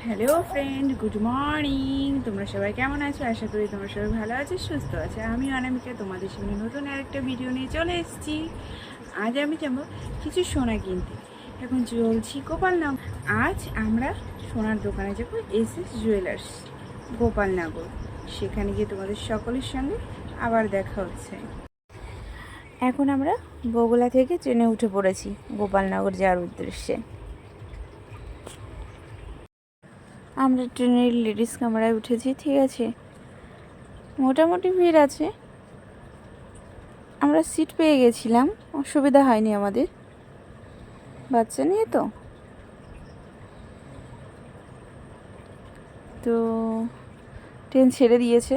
Hello friend, good morning. তোমরা সবাই কেমন আছো? আশা করি তোমরা সবাই ভালো আছো, সুস্থ আছো। আমি অনামিকা তোমাদের সামনে নতুন আরেকটা ভিডিও নিয়ে চলে এসেছি। আজ আমি যাবো কিছু সোনা কিনতে। এখন চলছি গোপালনগর। আজ আমরা সোনার দোকানে যাবো, এস জুয়েলার্স, গোপালনগর। সেখানে গিয়ে তোমাদের সকলের সঙ্গে আবার দেখা হচ্ছে। এখন আমরা বগুলা থেকে ট্রেনে উঠে পড়েছি গোপালনগর যাওয়ার উদ্দেশ্যে। আমরা ট্রেনের লেডিস কামরায় উঠেছি, ঠিক আছে। মোটামুটি ভিড় আছে, আমরা সিট পেয়ে গেছিলাম, অসুবিধা হয়নি আমাদের, বাচ্চা নিয়ে তো। তো ট্রেন ছেড়ে দিয়েছে।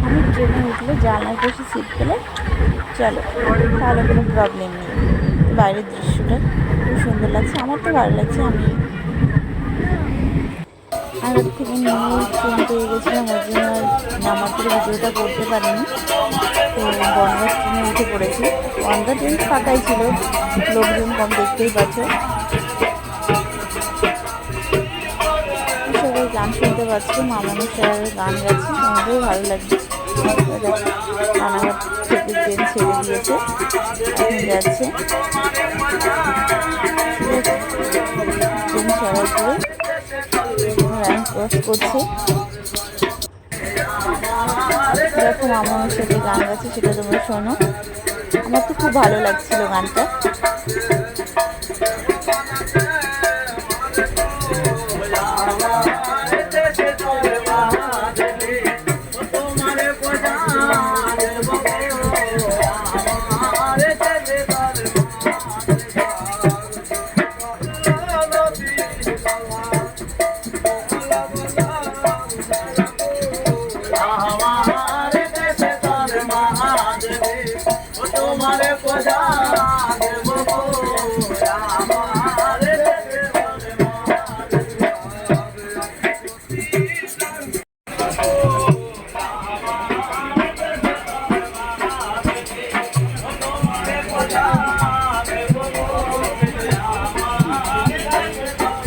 আমি ট্রেনে উঠলে জানলার পাশে সিট পেলে চলো, তাহলে কোনো প্রবলেম নেই। বাইরের দৃশ্যটা খুব সুন্দর লাগছে, আমার তো ভালো লাগছে। আমি আগের থেকে নিয়ে ট্রেন পেয়ে গেছিলাম, ওর জন্য নামার পরে ভিডিওটা করতে পারিনি। তো বনগাঁ ট্রেনে উঠে পড়েছি। বনগাঁ ট্রেন ফাঁকাই ছিল, লোকজন কম, দেখতেই পাচ্ছ। সবাই গান শুনতে পাচ্ছি, মামনি স্যারের গান গাচ্ছে, আমাদেরও ভালো লাগছে। রানাঘাট থেকে ট্রেন ছেড়ে দিয়েছে, এখন যাচ্ছে। ট্রেন ছাড়ার পরে লাইন ক্রস করছে। দেখো মামার সাথে গান গাচ্ছে, সেটা তোমরা শোনো। আমার তো খুব ভালো লাগছিল গানটা।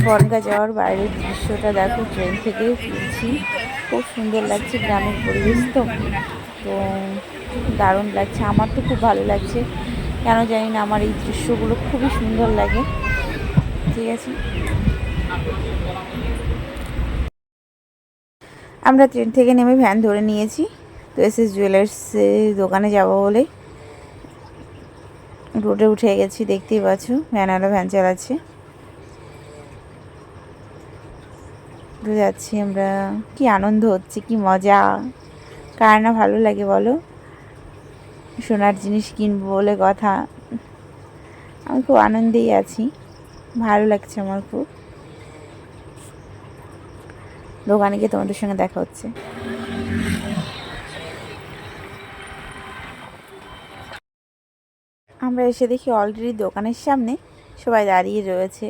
বনগাঁ যাওয়ার বাইরের দৃশ্যটা দেখো, ট্রেন থেকে ফিরছি, খুব সুন্দর লাগছে। গ্রামের পরিবেশ তো দারুণ লাগছে, আমার তো খুব ভালো লাগছে। কেন জানি না, আমার এই দৃশ্যগুলো খুবই সুন্দর লাগে। ঠিক আছে, আমরা ট্রেন থেকে নেমে ভ্যান ধরে নিয়েছি। তো এস জুয়েলার্সে দোকানে যাব বলে রোডে উঠে গেছি, দেখতেই পাচ্ছ ভ্যানওয়ালা ভ্যান চালাচ্ছে। যাচ্ছি আমরা, কি আনন্দ হচ্ছে, কি মজা, কার না ভালো লাগে বলো। সোনার জিনিস কিনবো বলে কথা, আমি খুব আনন্দেই আছি, ভালো লাগছে আমার খুব। দোকানে গিয়ে তোমাদের সঙ্গে দেখা হচ্ছে। আমরা এসে দেখি অলরেডি দোকানের সামনে সবাই দাঁড়িয়ে রয়েছে।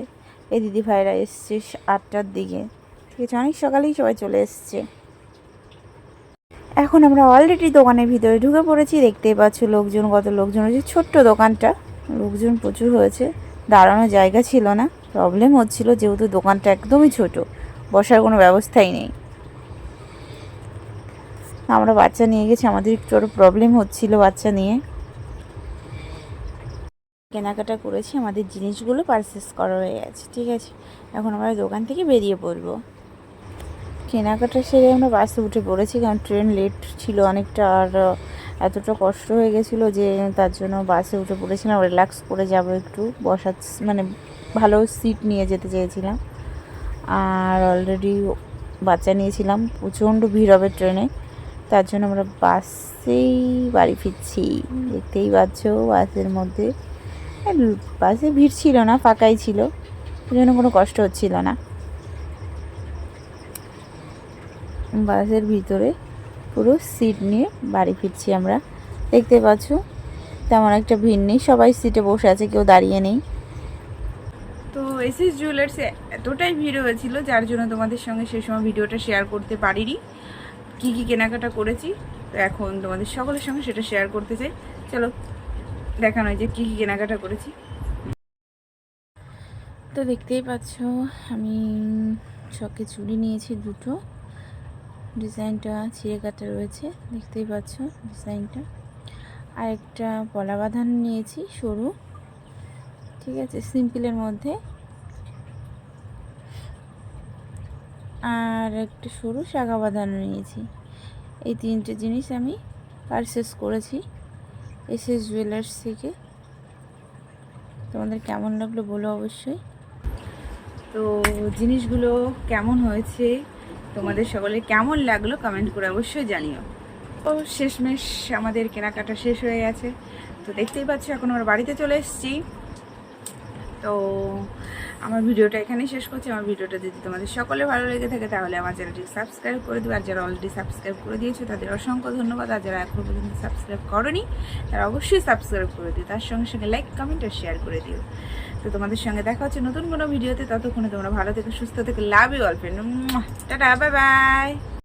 এই দিদি ভাইরা এসছে 8টার দিকে, ঠিক আছে, অনেক সকালেই সবাই চলে এসছে। এখন আমরা অলরেডি দোকানের ভিতরে ঢুকে পড়েছি, দেখতেই পাচ্ছ লোকজন, কত লোকজন হয়েছে। ছোট্ট দোকানটা, লোকজন প্রচুর হয়েছে, দাঁড়ানোর জায়গা ছিল না, প্রবলেম হচ্ছিল, যেহেতু দোকানটা একদমই ছোট, বসার কোনো ব্যবস্থাই নেই। আমরা বাচ্চা নিয়ে গেছি, আমাদের একটু আরও প্রবলেম হচ্ছিল বাচ্চা নিয়ে। কেনাকাটা করেছি, আমাদের জিনিসগুলো পারচেস করা হয়ে গেছে, ঠিক আছে। এখন আমরা দোকান থেকে বেরিয়ে পড়বো। কেনাকাটা সেরে আমরা বাসে উঠে পড়েছি, কারণ ট্রেন লেট ছিল অনেকটা, আর এতটা কষ্ট হয়ে গেছিলো যে তার জন্য বাসে উঠে পড়েছিলাম। রিল্যাক্স করে যাব, একটু বসার মানে ভালো সিট নিয়ে যেতে চেয়েছিলাম। আর অলরেডি বাচ্চা নিয়েছিলাম, প্রচণ্ড ভিড় হবে ট্রেনে, তার জন্য আমরা বাসেই বাড়ি ফিরছি। দেখতেই পাচ্ছ বাসের মধ্যে, বাসে ভিড় ছিল না, ফাঁকাই ছিল, ওই জন্য কোনো কষ্ট হচ্ছিল না। বাসের ভিতরে পুরো সিট নিয়ে বাড়ি ফিরছি আমরা, দেখতে পাচ্ছ তেমন একটা ভিড় নেই, সবাই সিটে বসে আছে, কেউ দাঁড়িয়ে নেই। তো এস জুয়েলার্সে এতটাই ভিড় হয়েছিল, যার জন্য তোমাদের সঙ্গে সেই সময় ভিডিওটা শেয়ার করতে পারিনি, কি কি কেনাকাটা করেছি। তো এখন তোমাদের সকলের সঙ্গে সেটা শেয়ার করতে চাই। চলো দেখানো যে কি কি কেনাকাটা করেছি। তো দেখতেই পাচ্ছ আমি শখে চুড়ি নিয়েছি দুটো, ডিজাইনটা ছিঁড়ে কাটা রয়েছে, দেখতেই পাচ্ছ ডিজাইনটা। আর একটা পলা বাঁধানো নিয়েছি সরু, ঠিক আছে, সিম্পলের মধ্যে। আর একটা সরু শাখা বাঁধানো নিয়েছি। এই তিনটে জিনিস আমি পারচেস করেছি এসএস জুয়েলার্স থেকে। তোমাদের কেমন লাগলো বলো অবশ্যই। তো জিনিসগুলো কেমন হয়েছে, তোমাদের সকলে কেমন লাগলো কমেন্ট করে অবশ্যই জানিও। তো শেষমেশ আমাদের কেনাকাটা শেষ হয়ে গেছে। তো দেখতেই পাচ্ছ এখন আমরা বাড়িতে চলে এসেছি। তো আমার ভিডিওটা এখানেই শেষ করছি। আমার ভিডিওটা যদি তোমাদের সকলে ভালো লেগে থাকে তাহলে আমার চ্যানেলটি সাবস্ক্রাইব করে দিও। আর যারা অলরেডি সাবস্ক্রাইব করে দিয়েছো তাদের অসংখ্য ধন্যবাদ। আর যারা এখনো পর্যন্ত সাবস্ক্রাইব করোনি তারা অবশ্যই সাবস্ক্রাইব করে দিও, তার সঙ্গে সঙ্গে লাইক কমেন্ট আর শেয়ার করে দিও। তো তোমাদের সঙ্গে দেখা হচ্ছে নতুন কোনো ভিডিওতে। ততক্ষণে তোমরা ভালো থেকো, সুস্থ থেকো। Love you all friend. Tata, bye by.